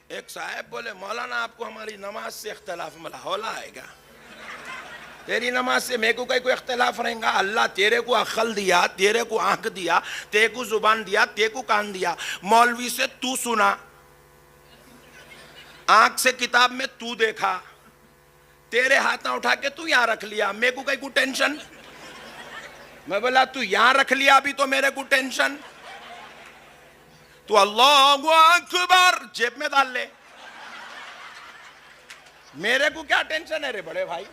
ایک صاحب بولے مولانا آپ کو ہماری نماز سے اختلاف ملا آئے گا؟ تیری نماز سے میرے کو کوئی اختلاف رہے گا؟ اللہ تیرے کو عقل دیا، تیرے کو آنکھ دیا، تیرے کو زبان دیا، تیرے کو کان دیا، مولوی سے تو سنا، آنکھ سے کتاب میں تو دیکھا، تیرے ہاتھ نہ اٹھا کے تو یہاں رکھ لیا، میرے کو کوئی ٹینشن؟ میں بولا تو یہاں رکھ لیا ابھی تو میرے کو ٹینشن؟ تو اللہ اکبر جیب میں ڈال لے، میرے کو کیا ٹینشن ہے رے بڑے بھائی؟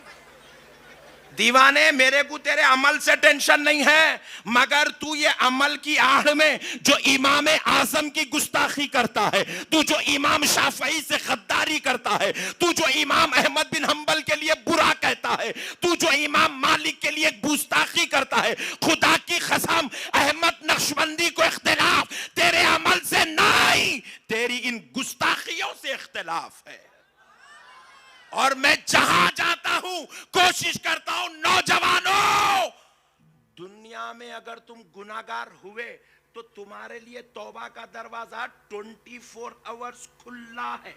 دیوانے، میرے کو تیرے عمل سے ٹینشن نہیں ہے، مگر تو یہ عمل کی آڑ میں جو امام اعظم کی گستاخی کرتا ہے، تو جو امام شافعی سے غداری کرتا ہے، تو جو امام احمد بن حنبل کے لیے برا کہتا ہے، تو جو امام مالک کے لیے گستاخی کرتا ہے، خدا کی قسم احمد نقشبندی کو اختلاف تیرے عمل سے نہیں، تیری ان گستاخیوں سے اختلاف ہے۔ اور میں جہاں جاتا ہوں کوشش کرتا ہوں، نوجوانوں، دنیا میں اگر تم گناہگار ہوئے تو تمہارے لیے توبہ کا دروازہ 24 آورز کھلا ہے،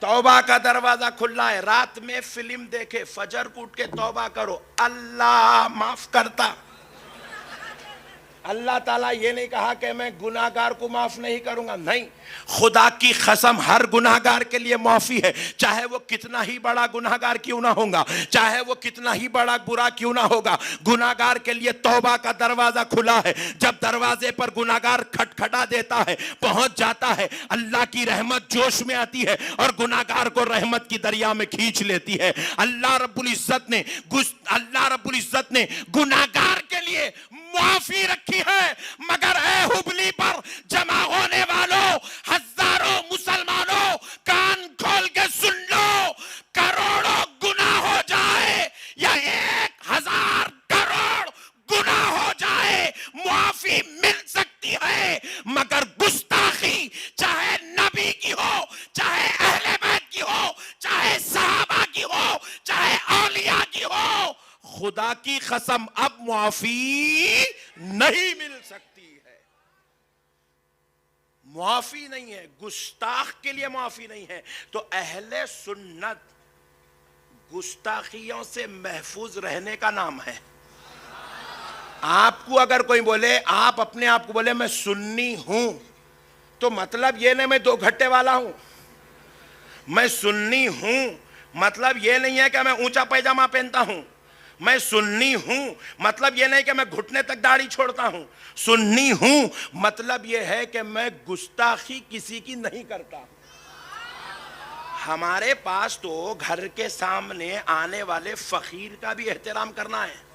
توبہ کا دروازہ کھلا ہے۔ رات میں فلم دیکھے، فجر کو اٹھ کے توبہ کرو، اللہ معاف کرتا۔ اللہ تعالیٰ یہ نہیں کہا کہ میں گناہگار کو معاف نہیں کروں گا، نہیں، خدا کی قسم ہر گناہگار کے لیے معافی ہے، چاہے وہ کتنا ہی بڑا گناہگار کیوں نہ ہوگا، چاہے وہ کتنا ہی بڑا برا کیوں نہ ہوگا، گناہگار کے لیے توبہ کا دروازہ کھلا ہے۔ جب دروازے پر گناہگار کھٹکھٹا دیتا ہے، پہنچ جاتا ہے، اللہ کی رحمت جوش میں آتی ہے اور گناہگار کو رحمت کی دریا میں کھینچ لیتی ہے۔ اللہ رب العزت نے گناہگار کے لیے معافی رکھی ہے، مگر اے حبلی پر جمع ہونے والوں، ہزاروں مسلمانوں، کان کھول کے سن لو، کروڑوں گناہ ہو جائے یا 1000 کروڑ گناہ ہو جائے، معافی مل سکتی ہے، مگر گستاخی چاہے نبی کی ہو، چاہے اہل بیت کی ہو، چاہے صحابہ کی ہو، چاہے اولیاء کی ہو، خدا کی قسم اب معافی نہیں مل سکتی ہے۔ معافی نہیں ہے، گستاخ کے لیے معافی نہیں ہے۔ تو اہل سنت گستاخیوں سے محفوظ رہنے کا نام ہے۔ آپ کو اگر کوئی بولے، آپ اپنے آپ کو بولے میں سنی ہوں، تو مطلب یہ نہیں میں 2 گھٹے والا ہوں۔ میں سنی ہوں مطلب یہ نہیں ہے کہ میں اونچا پیجامہ پہنتا ہوں۔ میں سنی ہوں مطلب یہ نہیں کہ میں گھٹنے تک داڑھی چھوڑتا ہوں۔ سنی ہوں مطلب یہ ہے کہ میں گستاخی کسی کی نہیں کرتا۔ ہمارے پاس تو گھر کے سامنے آنے والے فقیر کا بھی احترام کرنا ہے،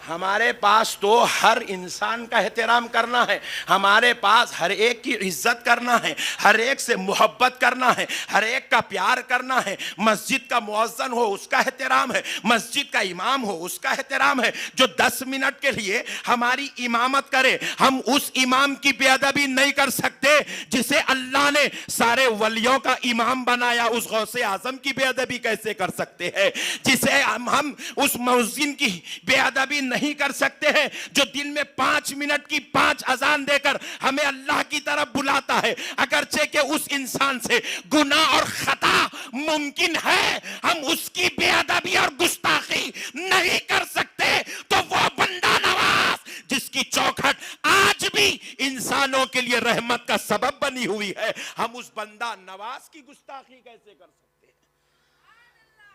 ہمارے پاس تو ہر انسان کا احترام کرنا ہے، ہمارے پاس ہر ایک کی عزت کرنا ہے، ہر ایک سے محبت کرنا ہے، ہر ایک کا پیار کرنا ہے۔ مسجد کا مؤذن ہو اس کا احترام ہے، مسجد کا امام ہو اس کا احترام ہے۔ جو 10 منٹ کے لیے ہماری امامت کرے، ہم اس امام کی بے ادبی نہیں کر سکتے جسے اللہ نے سارے ولیوں کا امام بنایا۔ اس غوث اعظم کی بے ادبی کیسے کر سکتے ہیں؟ جسے ہم اس مؤذن کی بے ادبی نہیں کر سکتے ہیں جو دن میں 5 منٹ کی 5 اذان دے کر ہمیں اللہ کی طرف بلاتا ہے۔ اگرچہ کہ اس انسان سے گناہ اور خطا ممکن ہے، ہم اس کی بے ادبی اور گستاخی نہیں کر سکتے، تو وہ بندہ نواز جس کی چوکھٹ آج بھی انسانوں کے لیے رحمت کا سبب بنی ہوئی ہے، ہم اس بندہ نواز کی گستاخی کیسے کر سکتے ہیں؟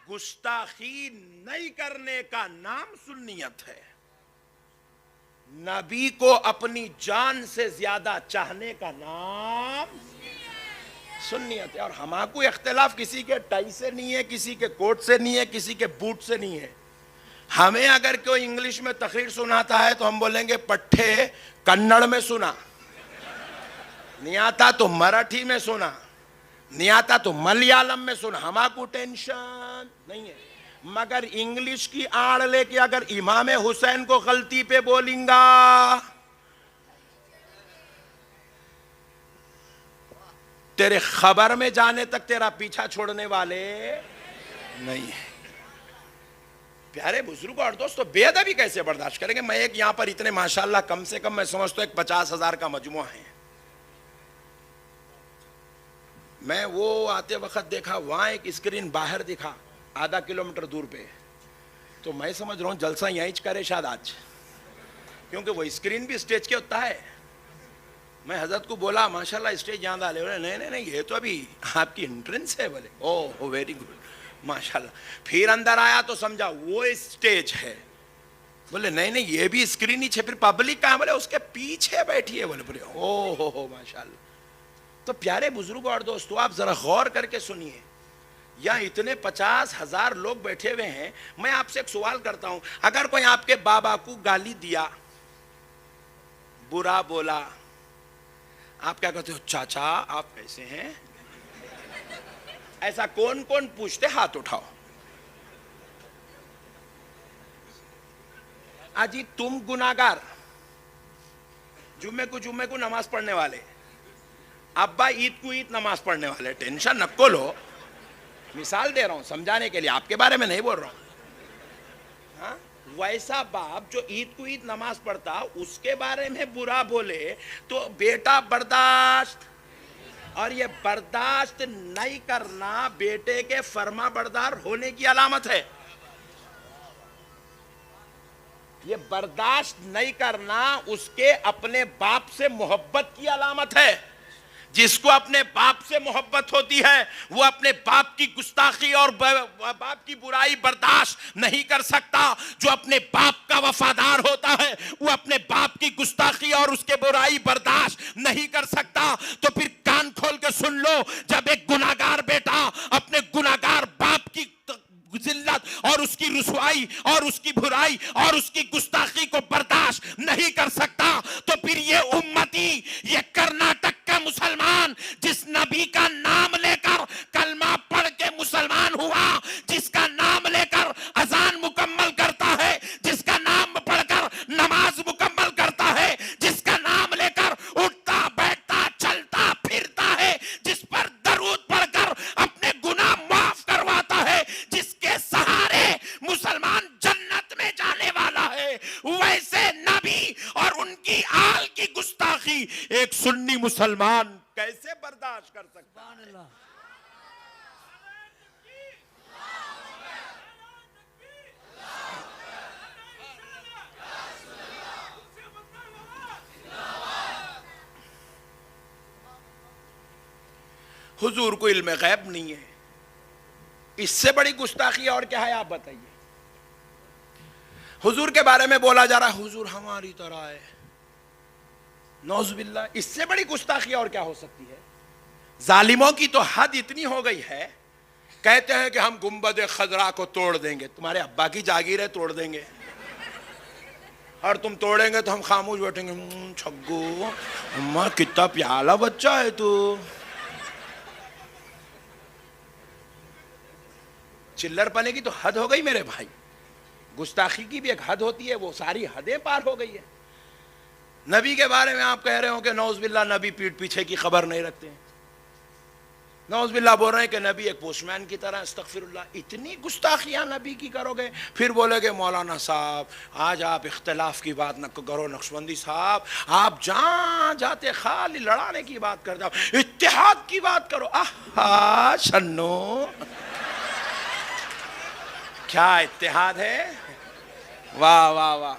گستاخی نہیں کرنے کا نام سنیت ہے، نبی کو اپنی جان سے زیادہ چاہنے کا نام سنیت ہے۔ اور ہمارا کوئی اختلاف کسی کے ٹائی سے نہیں ہے، کسی کے کوٹ سے نہیں ہے، کسی کے بوٹ سے نہیں ہے۔ ہمیں اگر کوئی انگلش میں تقریر سناتا ہے تو ہم بولیں گے پٹھے کنڑ میں سنا، نہیں آتا تو مراٹھی میں سنا، نہیں آتا تو ملیالم میں سنا، ہمارا کو ٹینشن نہیں ہے۔ مگر انگلش کی آڑ لے کے اگر امام حسین کو غلطی پہ بولیں گا، تیرے خبر میں جانے تک تیرا پیچھا چھوڑنے والے نہیں ہیں۔ پیارے بزرگوں اور دوستو، بے ادبی کیسے برداشت کریں گے؟ میں ایک یہاں پر اتنے ماشاءاللہ کم سے کم میں سمجھتا ہوں 50,000 کا مجموعہ ہے، میں وہ آتے وقت دیکھا وہاں ایک اسکرین باہر دکھا آدھا کلومیٹر دور پہ, تو میں سمجھ رہا ہوں جلسہ یہیں کرے شاید آج, کیونکہ وہ اسکرین بھی اسٹیج کے ہوتا ہے. میں حضرت کو بولا ماشاءاللہ اسٹیج یہاں ڈالے, بولے نہیں یہ تو ابھی آپ کی انٹرنس ہے. بولے او ویری گڈ ماشاءاللہ. پھر اندر آیا تو سمجھا وہ اسٹیج ہے. بولے نہیں یہ بھی اسکرین ہی ہے. پھر پبلک کہاں؟ بولے اس کے پیچھے بیٹھی ہے. بولے او ہو ماشاءاللہ. تو پیارے بزرگوں اور دوستو, آپ ذرا غور کر کے سنیے, یہاں اتنے 50,000 لوگ بیٹھے ہوئے ہیں. میں آپ سے ایک سوال کرتا ہوں, اگر کوئی آپ کے بابا کو گالی دیا, برا بولا, آپ کیا کہتے ہو؟ چاچا آپ کیسے ہیں؟ ایسا کون کون پوچھتے؟ ہاتھ اٹھاؤ. اجی تم گناہگار, جمعے کو نماز پڑھنے والے, ابا عید کو عید نماز پڑھنے والے, ٹینشن نکو لو. مثال دے رہا ہوں سمجھانے کے لیے, آپ کے بارے میں نہیں بول رہا ہوں. ہاں, ویسا باپ جو عید کو عید نماز پڑھتا, اس کے بارے میں برا بولے تو بیٹا برداشت. اور یہ برداشت نہیں کرنا بیٹے کے فرما بردار ہونے کی علامت ہے. یہ برداشت نہیں کرنا اس کے اپنے باپ سے محبت کی علامت ہے. جس کو اپنے باپ سے محبت ہوتی ہے وہ اپنے باپ کی گستاخی اور باپ کی برائی برداشت نہیں کر سکتا. جو اپنے باپ کا وفادار ہوتا ہے وہ اپنے باپ کی گستاخی اور اس کے برائی برداشت نہیں کر سکتا. تو پھر کان کھول کے سن لو, جب ایک گناہگار بیٹا اپنے گناہگار باپ کی ذلت اور اس کی رسوائی اور اس کی برائی اور اس کی گستاخی کو برداشت نہیں کر سکتا, تو پھر یہ امتی, یہ کرناٹک کا مسلمان جس نبی کا نام لے کر کلمہ پڑھ کے مسلمان ہوا, جس کا نام لے کر اذان مکمل کرتا ہے, جس کا نام پڑھ کر نماز مکمل کرتا ہے, جس کا نام لے کر اٹھتا بیٹھتا چلتا پھرتا ہے, جس پر درود پڑھ کر اپنے گناہ معاف کرواتا ہے, جس کے سہارے مسلمان جنت میں جانے والا ہے, ویسے نبی اور ان کی آل کی گستاخی ایک سنی مسلمان کیسے برداشت کر سکتا ہے؟ حضور کو علم غیب نہیں ہے, اس سے بڑی گستاخی اور کیا ہے آپ بتائیے. حضور کے بارے میں بولا جا رہا ہے حضور ہماری طرح ہے, نعوذ باللہ, اس سے بڑی گستاخی اور کیا ہو سکتی ہے. ظالموں کی تو حد اتنی ہو گئی ہے, کہتے ہیں کہ ہم گنبد خضرا کو توڑ دیں گے. تمہارے ابا کی جاگیر ہے, توڑ دیں گے, اور تم توڑیں گے تو ہم خاموش بیٹھیں گے. چھگو اماں کتنا پیارا بچہ ہے تو. چلر پنے کی تو حد ہو گئی میرے بھائی, گستاخی کی بھی ایک حد ہوتی ہے, وہ ساری حدیں پار ہو گئی ہے. نبی کے بارے میں آپ کہہ رہے ہو کہ نعوذ باللہ نبی پیٹ پیچھے کی خبر نہیں رکھتے ہیں, نعوذ باللہ بول رہے ہیں کہ نبی ایک پوسٹ مین کی طرح, استغفر اللہ. اتنی گستاخیاں نبی کی کرو گے, پھر بولے گے مولانا صاحب آج آپ اختلاف کی بات نہ کرو, نقشبندی صاحب آپ جہاں جاتے خالی لڑانے کی بات کرتے ہو, اتحاد کی بات کرو. آہا شنو, کیا اتحاد ہے, واہ واہ واہ.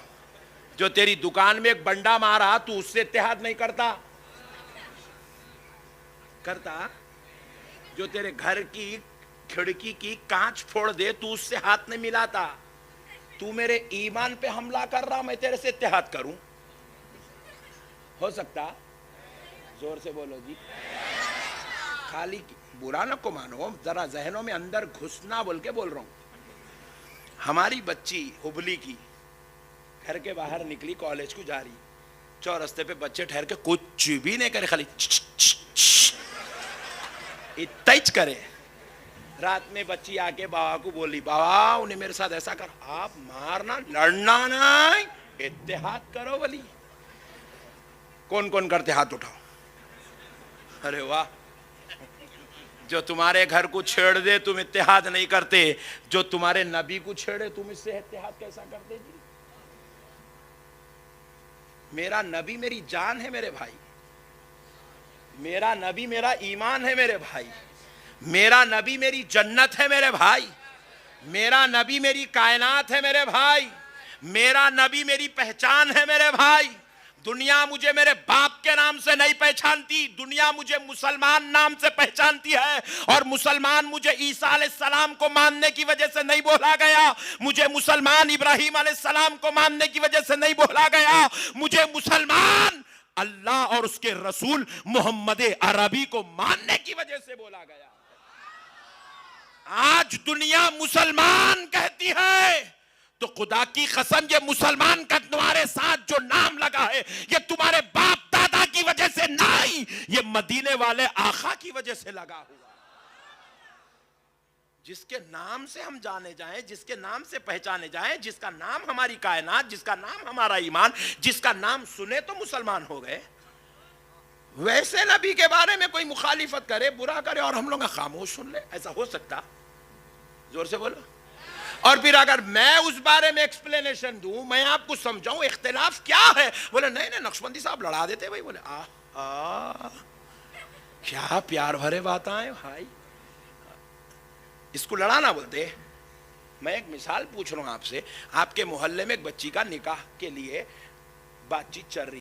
جو تیری دکان میں ایک بنڈا مارا تو اس سے اتحاد نہیں کرتا, جو تیرے گھر کی کھڑکی کی کانچ پھوڑ دے تو اس سے ہاتھ نہیں ملاتا. تو میرے ایمان پہ حملہ کر رہا, میں تیرے سے اتحاد کروں؟ ہو سکتا؟ زور سے بولو جی. خالی برا نہ کو مانو, ذرا ذہنوں میں اندر گھسنا بول کے بول رہا ہوں. ہماری بچی ہبلی کی گھر کے باہر نکلی, کالج کو جا رہی, چورستے پہ بچے ٹھہر کے کچھ بھی نہیں کرے, خالی اتچ کرے. رات میں بچی آ کے بابا کو بولی, بابا انہیں میرے ساتھ ایسا کر. آپ مارنا لڑنا نہیں, اتحاد کرو. بلی کون کون کرتے ہاتھ اٹھاؤ. ارے واہ, جو تمہارے گھر کو چھیڑ دے تم اتحاد نہیں کرتے, جو تمہارے نبی کو چھیڑے تم اس سے اتحاد کیسا کرتے جی. میرا نبی میری جان ہے میرے بھائی. میرا نبی میرا ایمان ہے میرے بھائی، میرا نبی میری جنت ہے میرے بھائی، میرا نبی میری کائنات ہے میرے بھائی، میرا نبی میری پہچان ہے میرے بھائی۔ دنیا مجھے میرے باپ کے نام سے نہیں پہچانتی، دنیا مجھے مسلمان نام سے پہچانتی ہے، اور مسلمان مجھے عیسیٰ علیہ السلام کو ماننے کی وجہ سے نہیں بولا گیا، مجھے مسلمان ابراہیم علیہ السلام کو ماننے کی وجہ سے نہیں بولا گیا، مجھے مسلمان اللہ اور اس کے رسول محمد عربی کو ماننے کی وجہ سے بولا گیا۔ آج دنیا مسلمان کہتی ہے تو خدا کی قسم یہ مسلمان کا تمہارے ساتھ جو نام لگا ہے یہ تمہارے باپ دادا کی وجہ سے نہیں، یہ مدینے والے آقا کی وجہ سے لگا ہوا۔ جس کے نام سے ہم جانے جائیں، جس کے نام سے پہچانے جائیں، جس کا نام ہماری کائنات، جس کا نام ہمارا ایمان، جس کا نام سنے تو مسلمان ہو گئے، ویسے نبی کے بارے میں کوئی مخالفت کرے، برا کرے اور ہم لوگ خاموش سن لیں، ایسا ہو سکتا؟ زور سے بولو۔ اور پھر اگر میں اس بارے میں ایکسپلینیشن دوں، میں آپ کو سمجھاؤں اختلاف کیا ہے، بولے نہیں نقشبندی صاحب لڑا دیتے بھائی، بولے کیا پیار بھرے باتیں ہیں بھائی، اس کو لڑانا بولتے۔ میں ایک مثال پوچھ رہا ہوں آپ سے، آپ کے محلے میں ایک بچی کا نکاح کے لیے بات چیت چل رہی